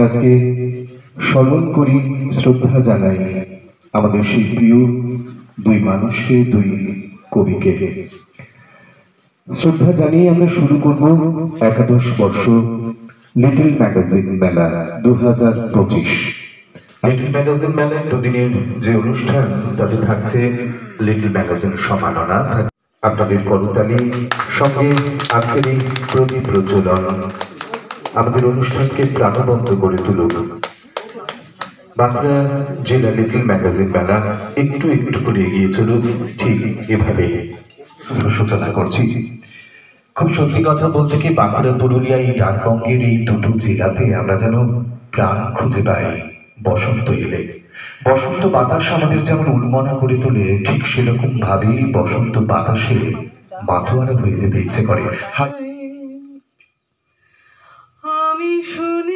আমরা আজকে স্মরণ করি, শ্রদ্ধা জানাই আমাদের সেই প্রিয় দুই মানুষকে, দুই কবিকে। শ্রদ্ধা জানিয়ে আমরা শুরু করব একাদশ বর্ষ লিটল ম্যাগাজিন মেলা 2025। লিটল ম্যাগাজিন মেলার দুদিনের যে অনুষ্ঠান, তাতে থাকছে লিটল ম্যাগাজিন সম্মাননা, আপনাদের করতালি সঙ্গে আজকের এই প্রদীপ প্রজ্বলন আমাদের অনুষ্ঠানকে প্রাণবন্ত করে তুলুক। বাঁকুড়া জেলা লিটল ম্যাগাজিন মেলা একটু একটু করে এগিয়ে চলুক, ঠিক এভাবে সূচনা করছি। খুব সত্যি কথা বলতে কি, বাঁকুড়া পুরুলিয়া এই ডাকবঙ্গের এই দুটো জেলাতে আমরা যেন প্রাণ খুঁজে পাই বসন্ত এলে। বসন্ত বাতাস আমাদের যেমন উন্মনা করে তোলে, ঠিক সেরকম ভাবেই বসন্ত বাতাসে মাথোয়ারা হয়ে যেতে ইচ্ছে করে। আমি শুনি